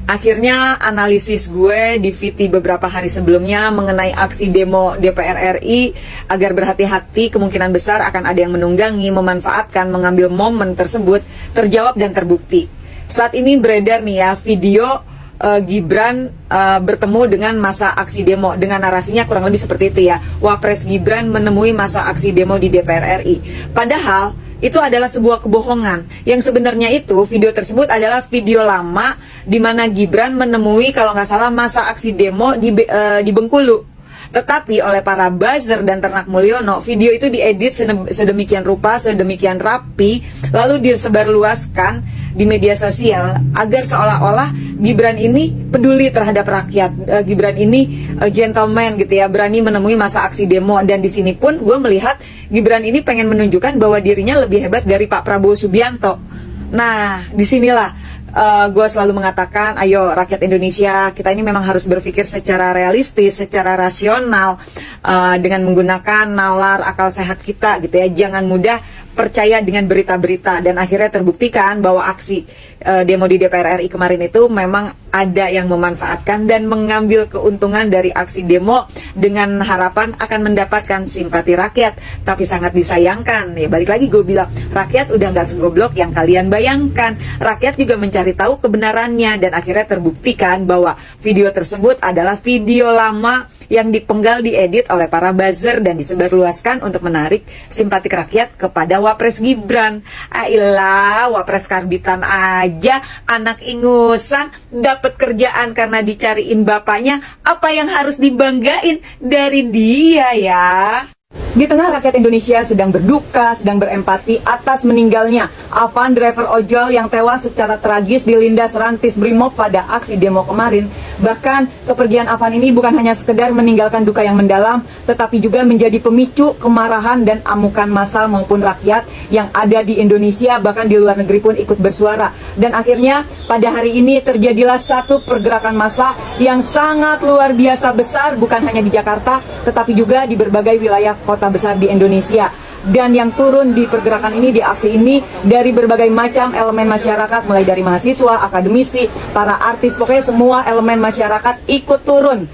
Akhirnya analisis gue di VT beberapa hari sebelumnya mengenai aksi demo DPR RI agar berhati-hati, kemungkinan besar akan ada yang menunggangi, memanfaatkan, mengambil momen tersebut, terjawab dan terbukti. Saat ini beredar nih ya video Gibran bertemu dengan masa aksi demo, dengan narasinya kurang lebih seperti itu ya. Wapres Gibran menemui masa aksi demo di DPR RI. Padahal itu adalah sebuah kebohongan. Yang sebenarnya itu video tersebut adalah video lama di mana Gibran menemui kalau nggak salah masa aksi demo di Bengkulu. Tetapi oleh para buzzer dan Ternak Mulyono, video itu diedit sedemikian rupa, sedemikian rapi, lalu disebarluaskan di media sosial agar seolah-olah Gibran ini peduli terhadap rakyat. Gibran ini gentleman gitu ya, berani menemui masa aksi demo. Dan di sini pun gue melihat Gibran ini pengen menunjukkan bahwa dirinya lebih hebat dari Pak Prabowo Subianto. Nah, disinilah gue selalu mengatakan, ayo rakyat Indonesia, kita ini memang harus berpikir secara realistis, secara rasional, dengan menggunakan nalar akal sehat kita gitu ya. Jangan mudah percaya dengan berita-berita. Dan akhirnya terbuktikan bahwa aksi demo di DPR RI kemarin itu memang ada yang memanfaatkan dan mengambil keuntungan dari aksi demo dengan harapan akan mendapatkan simpati rakyat. Tapi sangat disayangkan ya, balik lagi gue bilang, rakyat udah nggak segoblok yang kalian bayangkan. Rakyat juga mencari tahu kebenarannya, dan akhirnya terbuktikan bahwa video tersebut adalah video lama yang dipenggal, diedit oleh para buzzer dan disebarluaskan untuk menarik simpati rakyat kepada Wapres Gibran. Ailah, Wapres karbitan aja, anak ingusan, dapat kerjaan karena dicariin bapaknya. Apa yang harus dibanggain dari dia ya? Di tengah rakyat Indonesia sedang berduka, sedang berempati atas meninggalnya Afan, driver ojol yang tewas secara tragis dilindas rantis Brimob pada aksi demo kemarin. Bahkan kepergian Afan ini bukan hanya sekedar meninggalkan duka yang mendalam, tetapi juga menjadi pemicu kemarahan dan amukan massal maupun rakyat yang ada di Indonesia, bahkan di luar negeri pun ikut bersuara. Dan akhirnya pada hari ini terjadilah satu pergerakan massa yang sangat luar biasa besar, bukan hanya di Jakarta, tetapi juga di berbagai wilayah kota besar di Indonesia. Dan yang turun di pergerakan ini, di aksi ini, dari berbagai macam elemen masyarakat, mulai dari mahasiswa, akademisi, para artis, pokoknya semua elemen masyarakat ikut turun.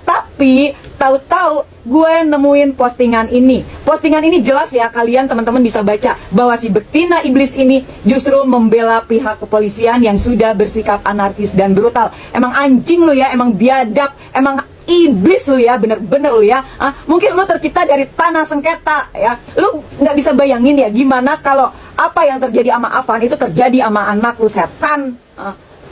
Tapi tahu-tahu gue nemuin postingan ini. Postingan ini jelas ya, kalian teman-teman bisa baca bahwa si betina iblis ini justru membela pihak kepolisian yang sudah bersikap anarkis dan brutal. Emang anjing lu ya, emang biadab, emang iblis lu ya, bener-bener lu ya. Mungkin lu tercipta dari tanah sengketa ya. Lu nggak bisa bayangin ya gimana kalau apa yang terjadi sama Afan itu terjadi sama anak lu, setan.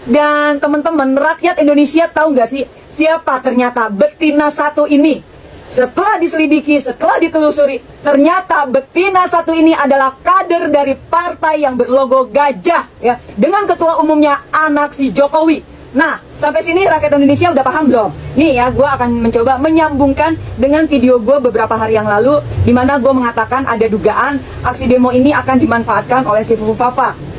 Dan teman-teman, rakyat Indonesia tahu nggak sih siapa ternyata betina satu ini? Setelah diselidiki, setelah ditelusuri, ternyata betina satu ini adalah kader dari partai yang berlogo gajah ya, dengan ketua umumnya anak si Jokowi. Nah, sampai sini rakyat Indonesia udah paham belum? Nih ya, gue akan mencoba menyambungkan dengan video gue beberapa hari yang lalu, di mana gue mengatakan ada dugaan aksi demo ini akan dimanfaatkan oleh si Fufu Fafa.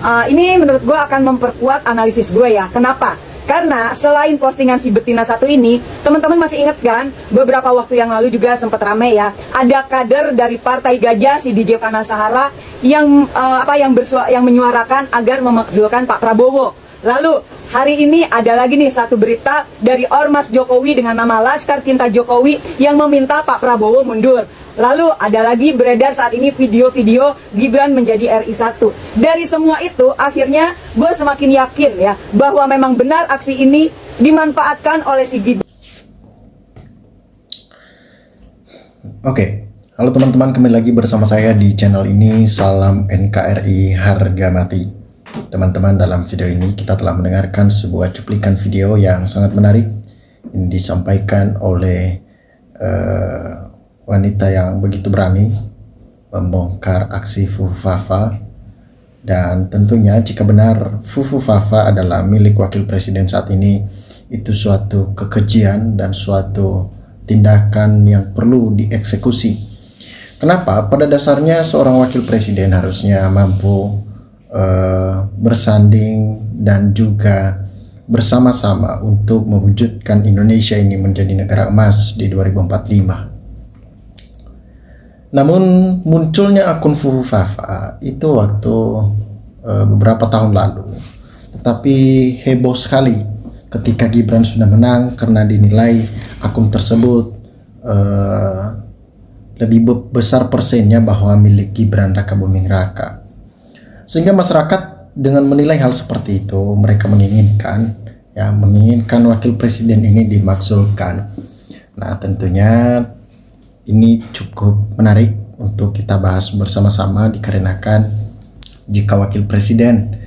Ini menurut gue akan memperkuat analisis gue ya. Kenapa? Karena selain postingan si betina satu ini, teman-teman masih ingat kan? Beberapa waktu yang lalu juga sempat rame ya. Ada kader dari Partai Gajah, si DJ Panasahara, yang yang menyuarakan agar memakzulkan Pak Prabowo. Lalu hari ini ada lagi nih satu berita dari Ormas Jokowi dengan nama Laskar Cinta Jokowi yang meminta Pak Prabowo mundur. Lalu ada lagi beredar saat ini video-video Gibran menjadi RI 1. Dari semua itu akhirnya gue semakin yakin ya bahwa memang benar aksi ini dimanfaatkan oleh si Gibran. Oke, halo teman-teman, kembali lagi bersama saya di channel ini. Salam NKRI harga mati. Teman-teman, dalam video ini kita telah mendengarkan sebuah cuplikan video yang sangat menarik. Ini disampaikan oleh wanita yang begitu berani membongkar aksi Fufu Fafa. Dan tentunya jika benar Fufu Fafa adalah milik wakil presiden saat ini, itu suatu kekejian dan suatu tindakan yang perlu dieksekusi. Kenapa? Pada dasarnya seorang wakil presiden harusnya mampu bersanding dan juga bersama-sama untuk mewujudkan Indonesia ini menjadi negara emas di 2045. Namun munculnya akun Fufu Fafa itu waktu beberapa tahun lalu. Tapi heboh sekali ketika Gibran sudah menang karena dinilai akun tersebut lebih besar persennya bahwa milik Gibran Raka Buming Raka. Sehingga masyarakat dengan menilai hal seperti itu, mereka menginginkan wakil presiden ini dimakzulkan. Nah, tentunya ini cukup menarik untuk kita bahas bersama-sama, dikarenakan jika wakil presiden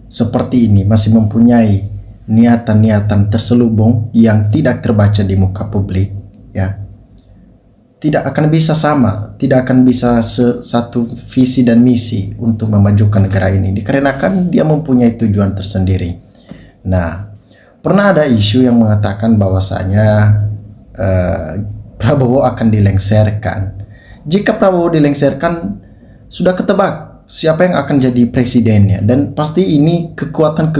seperti ini masih mempunyai niatan-niatan terselubung yang tidak terbaca di muka publik, ya, tidak akan bisa sama, tidak akan bisa satu visi dan misi untuk memajukan negara ini, dikarenakan dia mempunyai tujuan tersendiri. Nah, pernah ada isu yang mengatakan bahwasanya Prabowo akan dilengsarkan. Jika Prabowo dilengsarkan, sudah ketebak siapa yang akan jadi presidennya, dan pasti ini kekuatan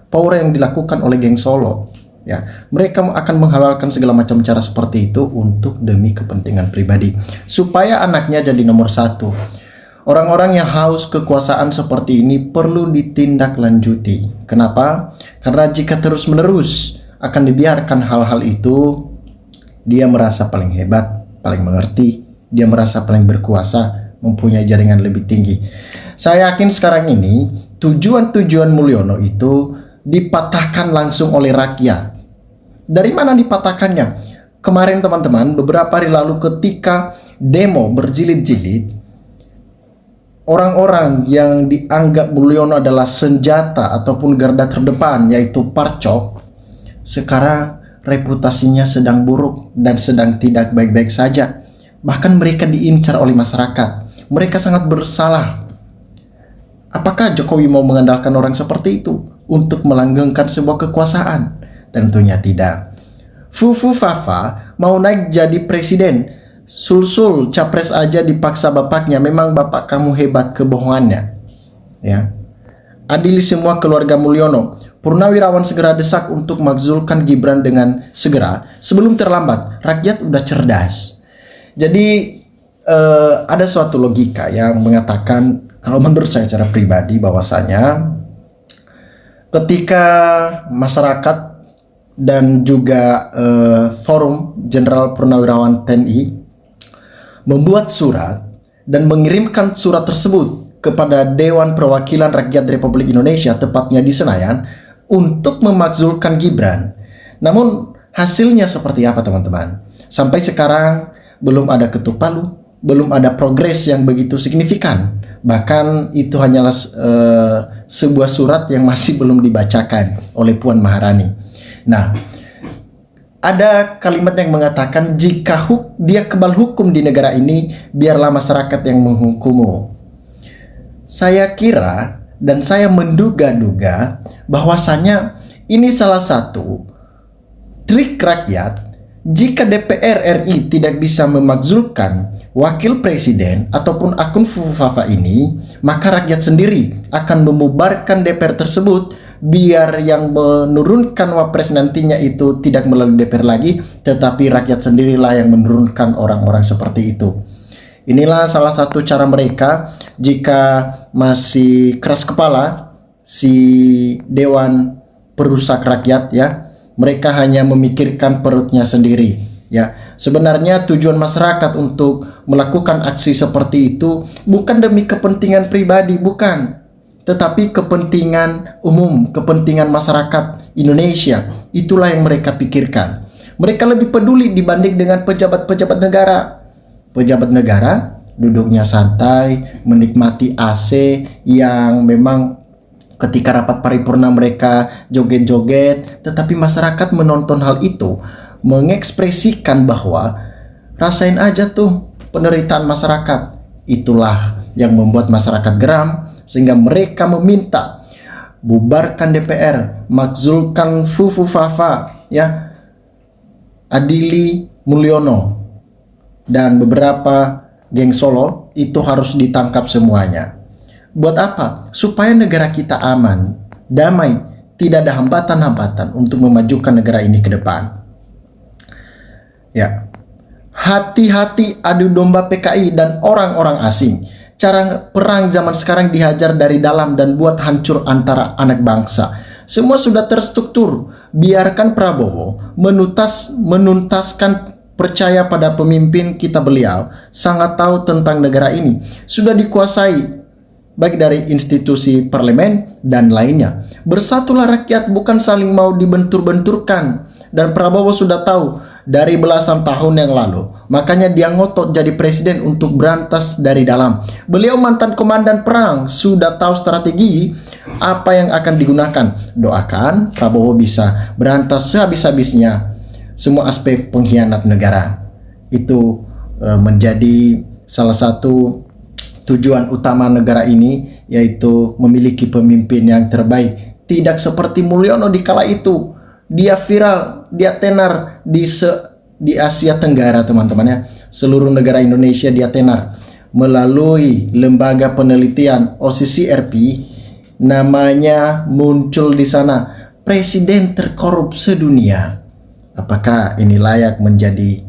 power yang dilakukan oleh geng Solo. Ya, mereka akan menghalalkan segala macam cara seperti itu untuk demi kepentingan pribadi, supaya anaknya jadi nomor satu. Orang-orang yang haus kekuasaan seperti ini perlu ditindaklanjuti. Kenapa? Karena jika terus-menerus akan dibiarkan hal-hal itu, dia merasa paling hebat, paling mengerti, dia merasa paling berkuasa, mempunyai jaringan lebih tinggi. Saya yakin sekarang ini tujuan-tujuan Mulyono itu dipatahkan langsung oleh rakyat. Dari mana dipatahkannya? Kemarin teman-teman, beberapa hari lalu ketika demo berjilid-jilid, orang-orang yang dianggap Mulyono adalah senjata ataupun garda terdepan, yaitu Parcok, sekarang reputasinya sedang buruk dan sedang tidak baik-baik saja. Bahkan mereka diincar oleh masyarakat. Mereka sangat bersalah. Apakah Jokowi mau mengandalkan orang seperti itu untuk melanggengkan sebuah kekuasaan? Tentunya tidak. Fufu Fafa mau naik jadi presiden, sul-sul capres aja dipaksa bapaknya. Memang bapak kamu hebat kebohongannya. Ya. Adili semua keluarga Mulyono. Purnawirawan segera desak untuk makzulkan Gibran dengan segera sebelum terlambat. Rakyat udah cerdas. Jadi ada suatu logika yang mengatakan, kalau menurut saya secara pribadi, bahwasanya ketika masyarakat dan juga Forum Jenderal Purnawirawan TNI membuat surat dan mengirimkan surat tersebut kepada Dewan Perwakilan Rakyat Republik Indonesia, tepatnya di Senayan, untuk memakzulkan Gibran. Namun hasilnya seperti apa teman-teman? Sampai sekarang belum ada ketuk palu, belum ada progres yang begitu signifikan. Bahkan itu hanyalah sebuah surat yang masih belum dibacakan oleh Puan Maharani. Nah, ada kalimat yang mengatakan jika dia kebal hukum di negara ini, biarlah masyarakat yang menghukummu. Saya kira dan saya menduga-duga bahwasanya ini salah satu trik rakyat. Jika DPR RI tidak bisa memakzulkan wakil presiden ataupun akun Fufu Fafa ini, maka rakyat sendiri akan membubarkan DPR tersebut, biar yang menurunkan wapres nantinya itu tidak melalui DPR lagi, tetapi rakyat sendirilah yang menurunkan orang-orang seperti itu. Inilah salah satu cara mereka jika masih keras kepala si Dewan Perusak Rakyat, ya. Mereka hanya memikirkan perutnya sendiri, ya. Sebenarnya tujuan masyarakat untuk melakukan aksi seperti itu bukan demi kepentingan pribadi, bukan, tetapi kepentingan umum, kepentingan masyarakat Indonesia. Itulah yang mereka pikirkan. Mereka lebih peduli dibanding dengan pejabat-pejabat negara. Pejabat negara duduknya santai, menikmati AC yang memang ketika rapat paripurna mereka joget-joget, tetapi masyarakat menonton hal itu, mengekspresikan bahwa rasain aja tuh penderitaan masyarakat. Itulah yang membuat masyarakat geram, sehingga mereka meminta bubarkan DPR, makzulkan Fufu Fafa, ya, adili Mulyono, dan beberapa geng Solo itu harus ditangkap semuanya. Buat apa? Supaya negara kita aman, damai, tidak ada hambatan-hambatan untuk memajukan negara ini ke depan. Ya, hati-hati adu domba PKI dan orang-orang asing. Cara perang zaman sekarang dihajar dari dalam dan buat hancur antara anak bangsa. Semua sudah terstruktur. Biarkan Prabowo menuntaskan, percaya pada pemimpin kita. Beliau sangat tahu tentang negara ini. Sudah dikuasai baik dari institusi parlemen dan lainnya. Bersatulah rakyat, bukan saling mau dibentur-benturkan. Dan Prabowo sudah tahu dari belasan tahun yang lalu. Makanya dia ngotot jadi presiden untuk berantas dari dalam. Beliau mantan komandan perang, sudah tahu strategi apa yang akan digunakan. Doakan Prabowo bisa berantas sehabis-habisnya semua aspek pengkhianat negara. Itu menjadi salah satu tujuan utama negara ini, yaitu memiliki pemimpin yang terbaik. Tidak seperti Mulyono di kala itu. Dia viral, dia tenar di Asia Tenggara, teman-teman ya. Seluruh negara Indonesia dia tenar. Melalui lembaga penelitian OCCRP, namanya muncul di sana, presiden terkorup sedunia. Apakah ini layak menjadi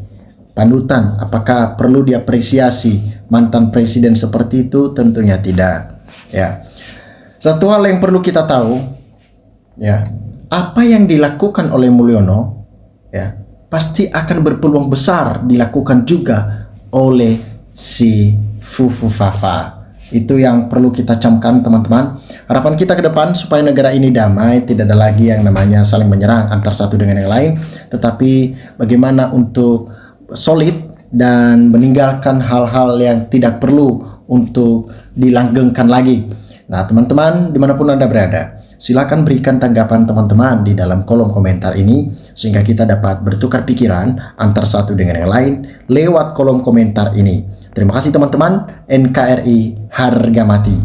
panutan? Apakah perlu diapresiasi mantan presiden seperti itu? Tentunya tidak. Ya, satu hal yang perlu kita tahu, ya, apa yang dilakukan oleh Mulyono, ya, pasti akan berpeluang besar dilakukan juga oleh si Fufu Fafa. Itu yang perlu kita camkan, teman-teman. Harapan kita ke depan supaya negara ini damai, tidak ada lagi yang namanya saling menyerang antar satu dengan yang lain, tetapi bagaimana untuk solid dan meninggalkan hal-hal yang tidak perlu untuk dilanggengkan lagi. Nah, teman-teman, dimanapun Anda berada, silakan berikan tanggapan teman-teman di dalam kolom komentar ini, sehingga kita dapat bertukar pikiran antar satu dengan yang lain lewat kolom komentar ini. Terima kasih teman-teman. NKRI harga mati.